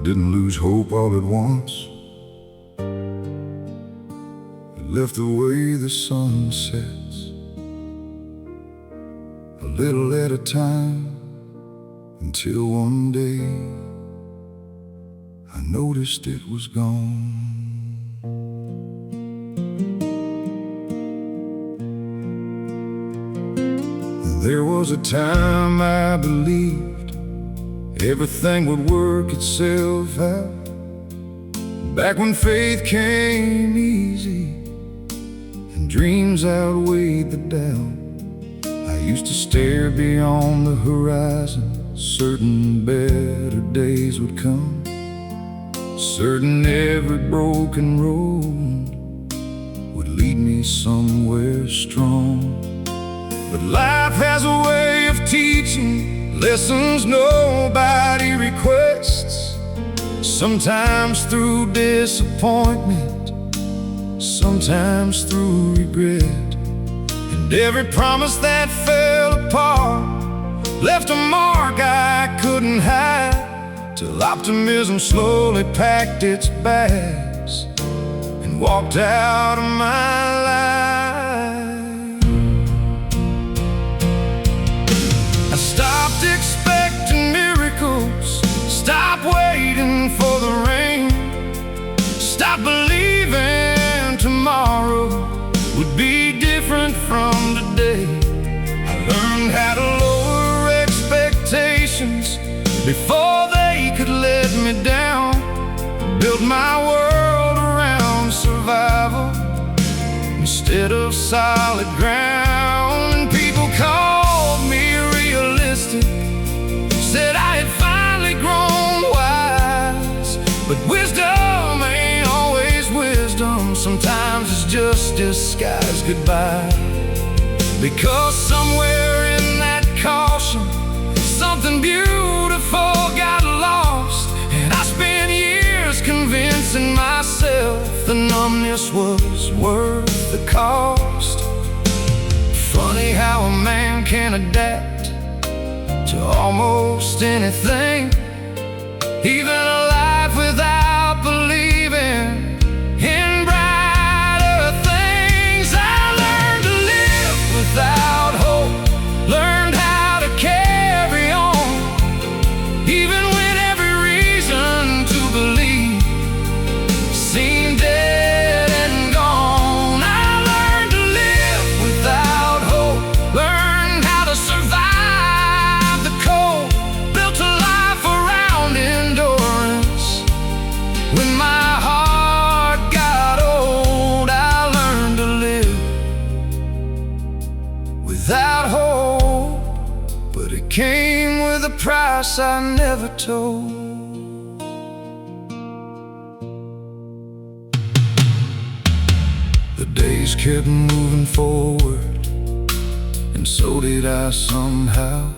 didn't lose hope all at once. It left the way the sun sets, a little at a time, until one day I noticed it was gone. There was a time I believed everything would work itself out, back when faith came easy and dreams outweighed the doubt. I used to stare beyond the horizon, certain better days would come, certain every broken road would lead me somewhere strong. But life has a way of teaching lessons nobody requests, sometimes through disappointment, sometimes through regret. And every promise that fell apart left a mark I couldn't hide, till optimism slowly packed its bags and walked out of my life. I stopped expecting miracles, stopped waiting for the rain, stopped believing tomorrow would be different from today. I learned how to lower expectations before they could let me down, built my world around survival instead of solid ground. And people called me realistic, said I had finally grown wise, but wisdom ain't always wisdom. Sometimes it's just disguised goodbye, because somewhere in that caution something beautiful got lost. And I spent years convincing myself the numbness was worth the cost. Funny how a man can adapt to almost anything, even a life without believing in brighter things. I learned to live without hope, learned how to carry on, even when every reason to believe seemed dead and gone. I learned to live without hope, learned how to survive the cold, built a life around endurance. When my heart got old, I learned to live without hope, but it came with a price I never told. The days kept moving forward, and so did I somehow,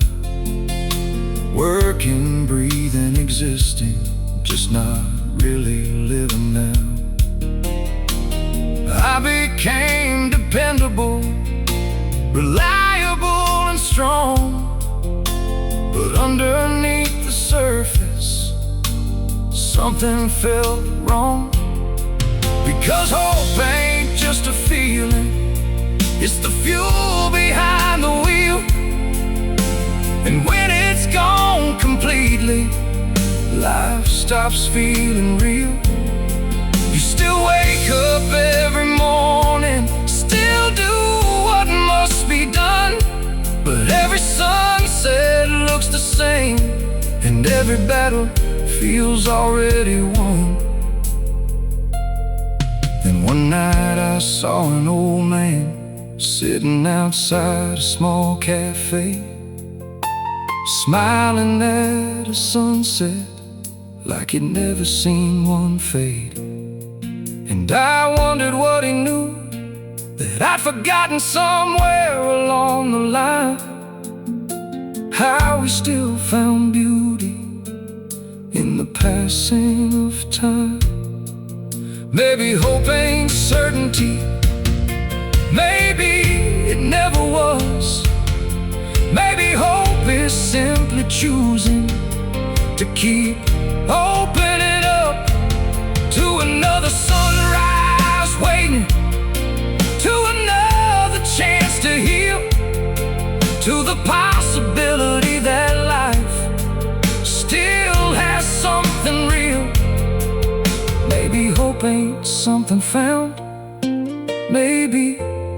working, breathing, existing, just not really living now. I became dependable, reliable and strong, but underneath the surface something felt wrong. Because hope ain't just a feeling, it's the fuel behind the wheel. And when it's gone completely, life stops feeling real. You still wake up every morning, still do what must be done, but every sunset looks the same, and every battle feels already won. Then one night I saw an old man sitting outside a small cafe, smiling at a sunset like he'd never seen one fade. And I wondered what he knew that I'd forgotten somewhere along the line, how we still found beauty in the passing of time. Maybe hope ain't certainty, maybe it never was. Maybe hope is simply choosing to keep open to the possibility that life still has something real. Maybe hope ain't something found, maybe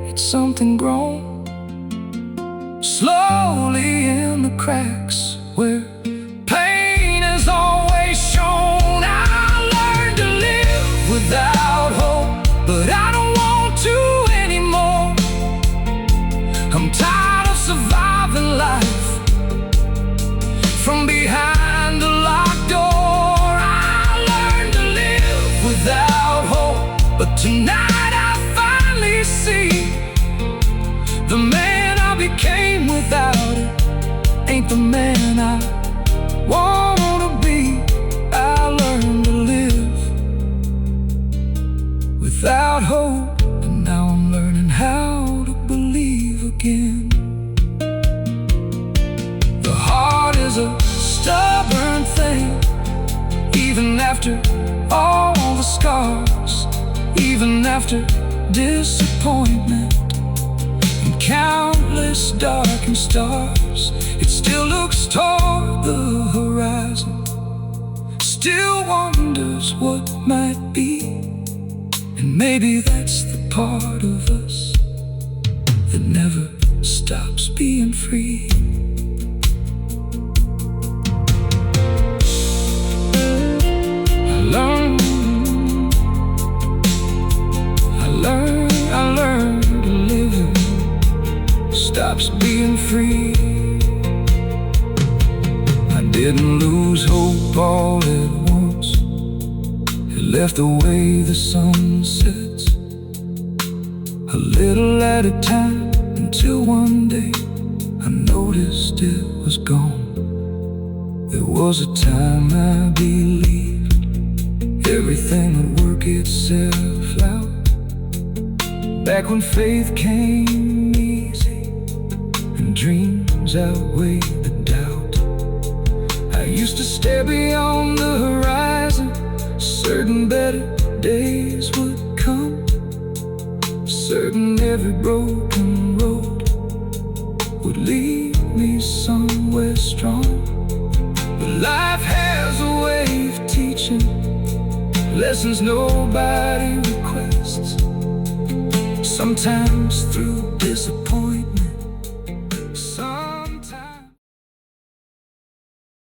it's something grown slowly in the cracks where pain is always shown. I learned to live without hope, but I don't want to anymore. I'm tired of surviving life from behind a locked door. I learned to live without hope, but tonight I finally see the man I became without it ain't the man I wanna be. I learned to live without hope, and now I'm learning how to believe again. The heart is a stubborn thing, even after all the scars, even after disappointment and countless darkened stars. It still looks toward the horizon, still wonders what might be. And maybe that's the part of us that never stops being free. I learned to live stops being free. I didn't lose hope all at once. It left the way the sun sets, a little at a time, until one day I noticed it was gone. There was a time I believed everything would work itself out, back when faith came easy and dreams outweighed the doubt. I used to stare beyond the horizon, certain better days would come, certain every broken road would lead me somewhere strong. But life has a way of teaching lessons nobody requests, sometimes through disappointment,